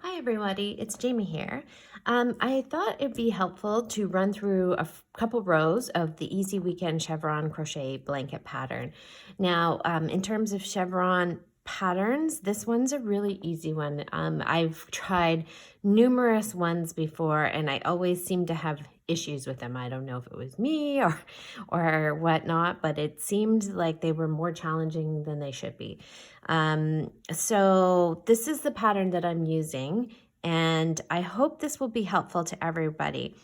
Hi everybody, it's Jamie here. I thought it'd be helpful to run through a couple rows of the Easy Weekend Chevron Crochet blanket pattern. Now, in terms of chevron patterns, this one's a really easy one. I've tried numerous ones before and I always seem to have issues with them. I don't know if it was me or whatnot, but it seemed like they were more challenging than they should be. So this is the pattern that I'm using, and I hope this will be helpful to everybody.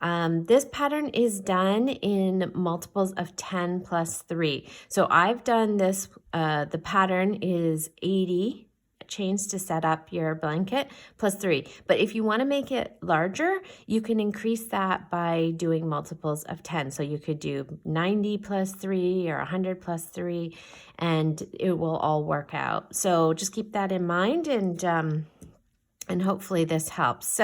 This pattern is done in multiples of 10 plus 3. So I've done this, the pattern is 80 chains to set up your blanket plus 3. But if you want to make it larger, you can increase that by doing multiples of 10. So you could do 90 plus 3 or 100 plus 3, and it will all work out. So just keep that in mind, and hopefully this helps.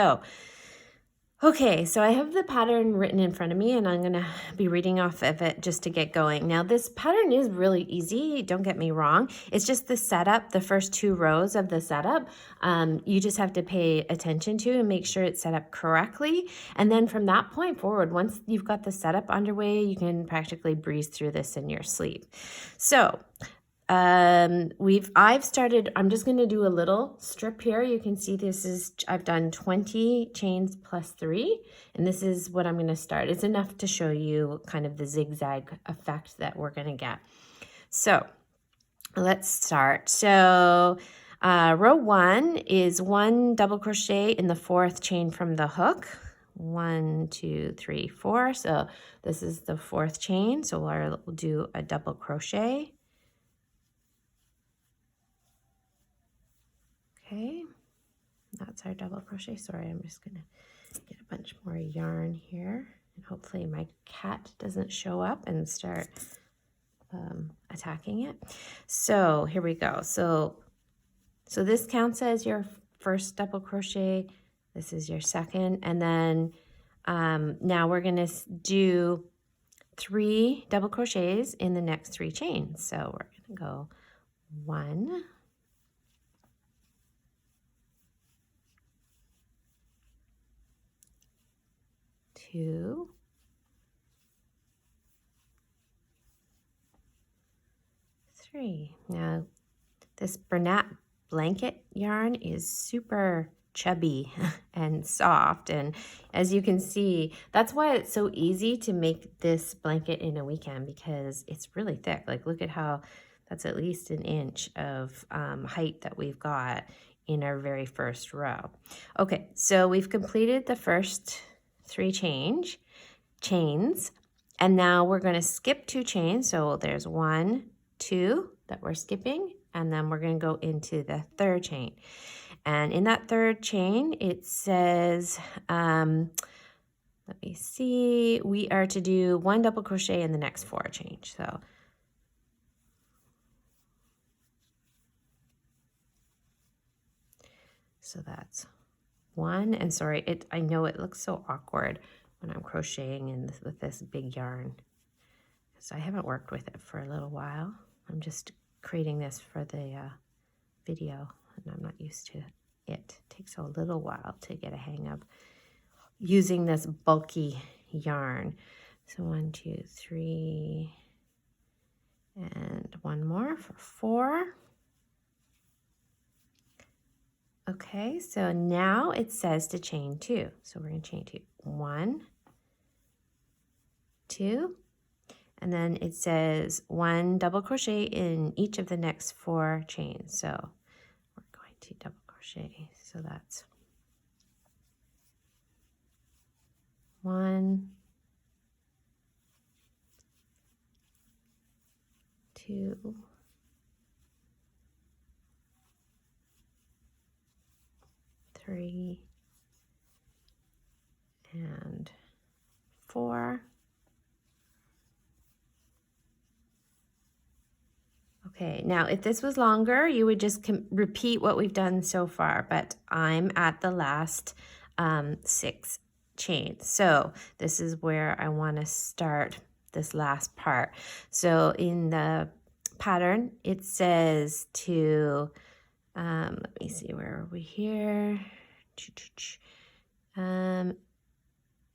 Okay, so I have the pattern written in front of me and I'm going to be reading off of it just to get going. Now this pattern is really easy, don't get me wrong. It's just the setup, the first 2 rows of the setup. You just have to pay attention to and make sure it's set up correctly. And then from that point forward, once you've got the setup underway, you can practically breeze through this in your sleep. So I've started, I'm just going to do a little strip here. You can see I've done 20 chains plus 3, and this is what I'm going to start. It's enough to show you kind of the zigzag effect that we're going to get. So let's start. So row 1 is 1 double crochet in the 4th chain from the hook. 1, 2, 3, 4. So this is the 4th chain. So we'll do a double crochet. Okay, that's our double crochet. Sorry, I'm just gonna get a bunch more yarn here, and hopefully my cat doesn't show up and start attacking it. So here we go. So this counts as your first double crochet. This is your second, and then now we're gonna do 3 double crochets in the next 3 chains. So we're gonna go 1, 2, 3. Now, this Bernat blanket yarn is super chubby and soft, and as you can see, that's why it's so easy to make this blanket in a weekend, because it's really thick. Like, look at how that's at least an inch of height that we've got in our very first row. Okay, so we've completed the first 3 chains, and now we're going to skip 2 chains. So there's 1, 2 that we're skipping, and then we're going to go into the 3rd chain. And in that 3rd chain, it says, let me see, we are to do 1 double crochet in the next 4 chains. So that's 1, and sorry, I know it looks so awkward when I'm crocheting with this big yarn, because I haven't worked with it for a little while. I'm just creating this for the video, and I'm not used to it. It takes a little while to get a hang of using this bulky yarn. So 1, 2, 3, and 1 more for 4. Okay, so now it says to chain 2. So we're going to chain 2. 1, 2, and then it says 1 double crochet in each of the next 4 chains. So we're going to double crochet. So that's 1, 2, 3, and 4. Okay, now if this was longer, you would just repeat what we've done so far, but I'm at the last 6 chains. So this is where I want to start this last part. So in the pattern, it says to Let me see, where are we here? And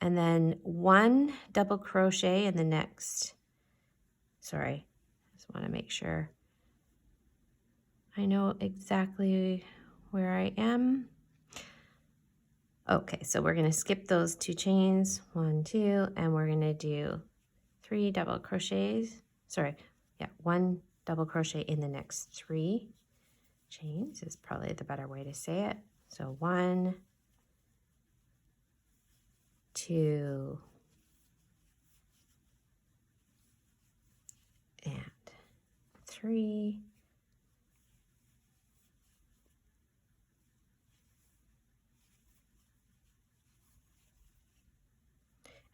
then 1 double crochet in the next, sorry, just want to make sure I know exactly where I am. Okay, so we're going to skip those 2 chains, 1, 2, and we're going to do 3 double crochets. Sorry, yeah, 1 double crochet in the next 3 chains is probably the better way to say it. So 1, 2, and 3.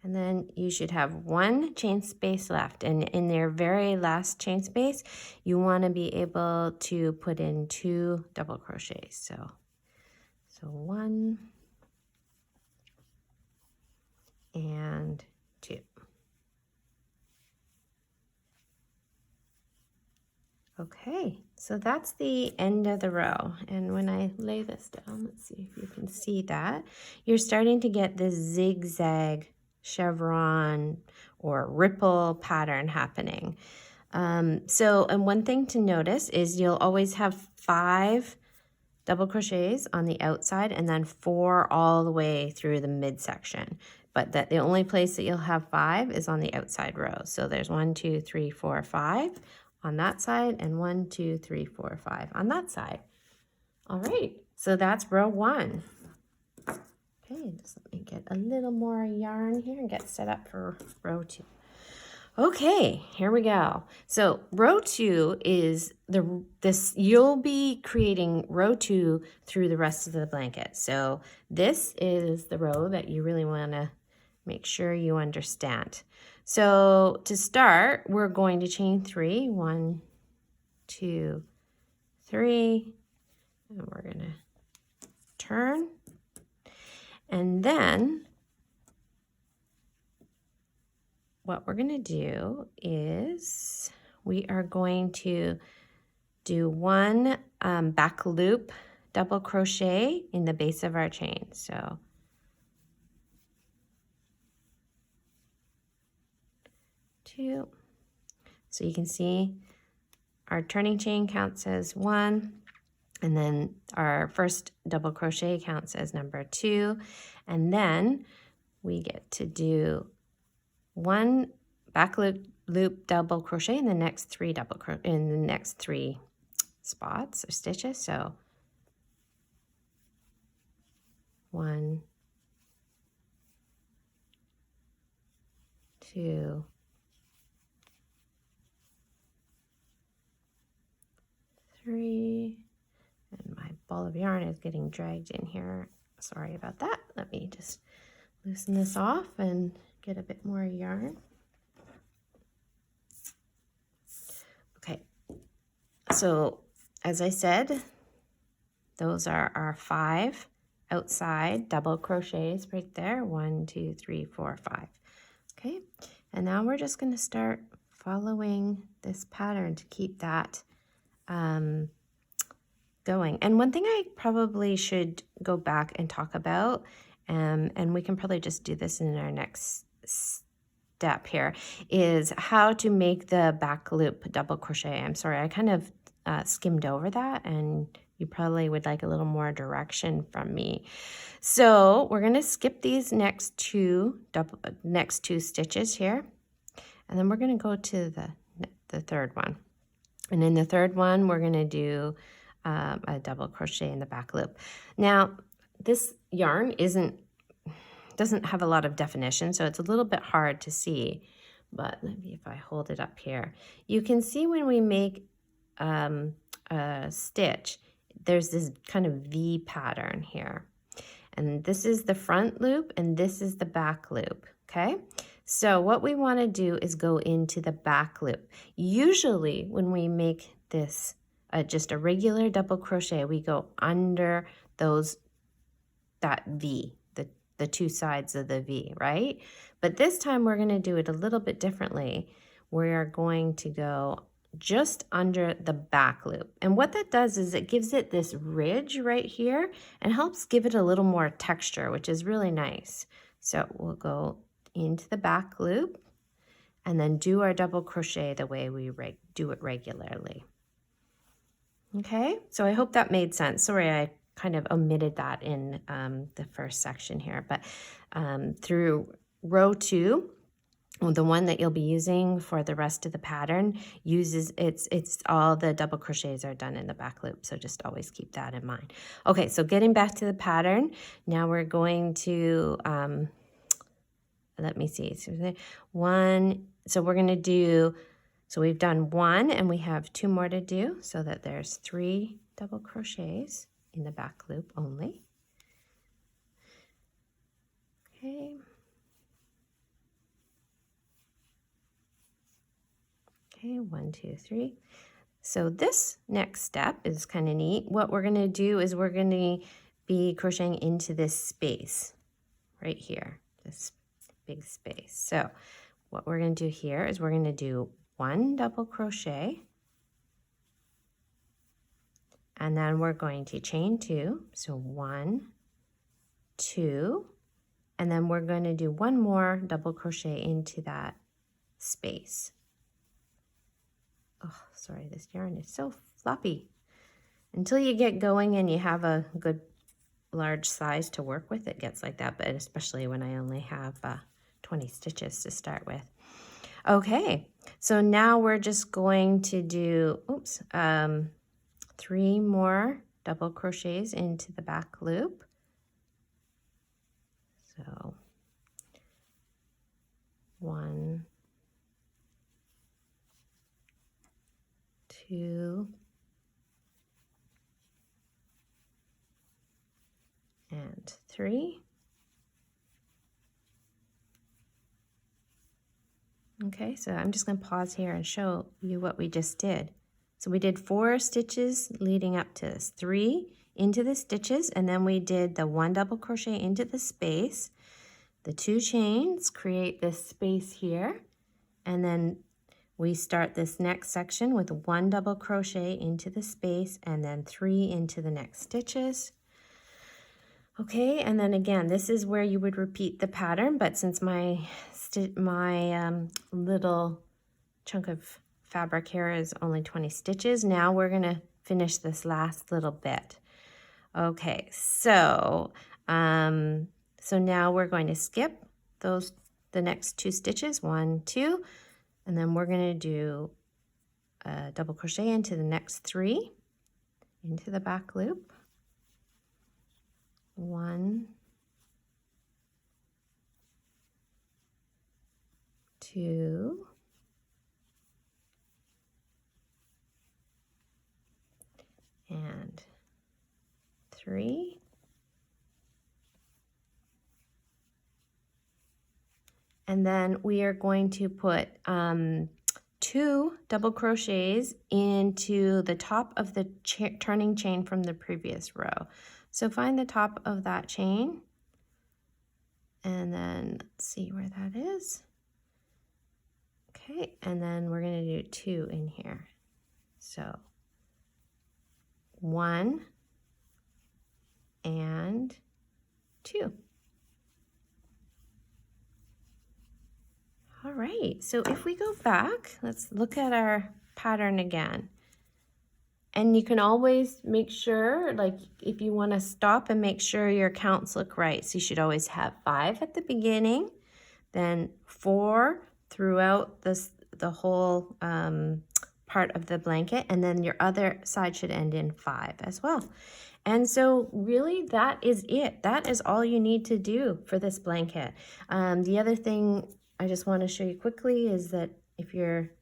And then you should have 1 chain space left. And in their very last chain space, you want to be able to put in 2 double crochets. So 1 and 2. Okay, so that's the end of the row. And when I lay this down, let's see if you can see that. You're starting to get this zigzag chevron or ripple pattern happening. And one thing to notice is you'll always have 5 double crochets on the outside and then 4 all the way through the midsection. But that the only place that you'll have 5 is on the outside row. So there's 1, 2, 3, 4, 5 on that side, and 1, 2, 3, 4, 5 on that side. All right, so that's row 1. Okay, just let me get a little more yarn here and get set up for row 2. Okay, here we go. So row 2 is you'll be creating row 2 through the rest of the blanket. So this is the row that you really want to make sure you understand. So to start, we're going to chain 3, 1, 2, 3, and we're going to turn. And then what we're going to do is we are going to do 1 back loop double crochet in the base of our chain. So 2. So you can see our turning chain counts as 1, and then our first double crochet counts as number 2, and then we get to do 1 back loop double crochet in the next 3 spots or stitches. So 1, 2, 3, and my ball of yarn is getting dragged in here. Sorry about that. Let me just loosen this off and get a bit more yarn. Okay, so as I said, those are our 5 outside double crochets right there. 1, 2, 3, 4, 5. Okay, and now we're just going to start following this pattern to keep that going. And one thing I probably should go back and talk about, and we can probably just do this in our next step here, is how to make the back loop double crochet. I'm sorry, I kind of skimmed over that, and you probably would like a little more direction from me. So we're going to skip these next two stitches here, and then we're going to go to the third one. And in the third one, we're going to do a double crochet in the back loop. Now, this yarn doesn't have a lot of definition, so it's a little bit hard to see. But maybe if I hold it up here, you can see when we make a stitch, there's this kind of V pattern here. And this is the front loop, and this is the back loop, okay? So what we want to do is go into the back loop. Usually when we make this just a regular double crochet, we go under that V, the 2 sides of the V, right? But this time we're going to do it a little bit differently. We are going to go just under the back loop. And what that does is it gives it this ridge right here and helps give it a little more texture, which is really nice. So we'll go into the back loop and then do our double crochet the way we do it regularly. Okay, so I hope that made sense. Sorry, I kind of omitted that in the first section here, but through row 2, the one that you'll be using for the rest of the pattern uses it's all the double crochets are done in the back loop, so just always keep that in mind. Okay, so getting back to the pattern, now we're going to let me see, so we're going to do, so we've done 1 and we have 2 more to do, so that there's 3 double crochets in the back loop only. Okay. Okay, 1, 2, 3. So this next step is kind of neat. What we're going to do is we're going to be crocheting into this space right here, this big space. So what we're going to do here is we're going to do 1 double crochet, and then we're going to chain 2. So 1, 2, and then we're going to do 1 more double crochet into that space. Oh, sorry, this yarn is so floppy. Until you get going and you have a good large size to work with, it gets like that, but especially when I only have 20 stitches to start with. Okay, so now we're just going to do, 3 more double crochets into the back loop. So 1, 2, and 3. Okay, so I'm just going to pause here and show you what we just did. So we did 4 stitches leading up to this, 3 into the stitches, and then we did the 1 double crochet into the space. The 2 chains create this space here, and then we start this next section with 1 double crochet into the space and then 3 into the next stitches. Okay, and then again, this is where you would repeat the pattern, but since my little chunk of fabric here is only 20 stitches, now we're going to finish this last little bit. Okay, so now we're going to skip the next 2 stitches, 1, 2, and then we're going to do a double crochet into the next 3 into the back loop. 1, 2, and 3, and then we are going to put 2 double crochets into the top of the turning chain from the previous row. So find the top of that chain, and then let's see where that is. Okay, and then we're going to do 2 in here. So 1 and 2. All right, so if we go back, let's look at our pattern again. And you can always make sure, like if you want to stop and make sure your counts look right. So you should always have 5 at the beginning, then 4 throughout the whole part of the blanket, and then your other side should end in 5 as well. And so really that is it. That is all you need to do for this blanket. The other thing I just want to show you quickly is that if you're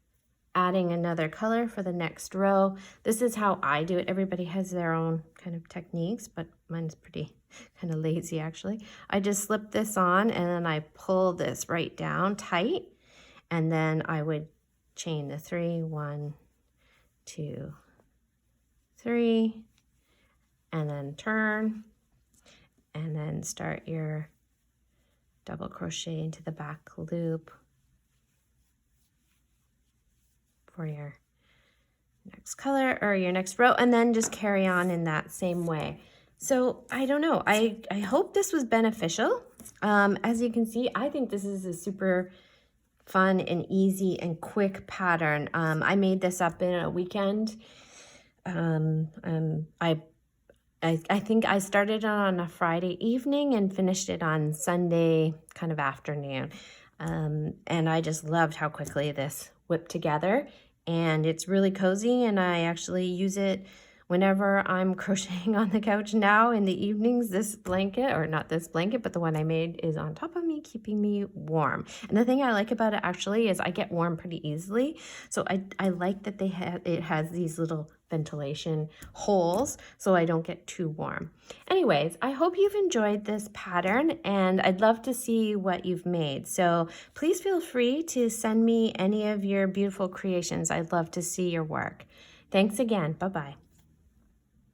adding another color for the next row, this is how I do it. Everybody has their own kind of techniques, but mine's pretty kind of lazy actually. I just slip this on and then I pull this right down tight, and then I would chain the 3, 1, 2, 3, and then turn, and then start your double crochet into the back loop for your next color or your next row, and then just carry on in that same way. So I don't know, I hope this was beneficial. As you can see, I think this is a super fun and easy and quick pattern. I made this up in a weekend. I think I started it on a Friday evening and finished it on Sunday kind of afternoon. And I just loved how quickly this whipped together, and it's really cozy, and I actually use it whenever I'm crocheting on the couch now in the evenings. This blanket, or not this blanket, but the one I made, is on top of me, keeping me warm. And the thing I like about it actually is I get warm pretty easily. So I like that it has these little ventilation holes so I don't get too warm. Anyways, I hope you've enjoyed this pattern, and I'd love to see what you've made. So please feel free to send me any of your beautiful creations. I'd love to see your work. Thanks again. Bye-bye.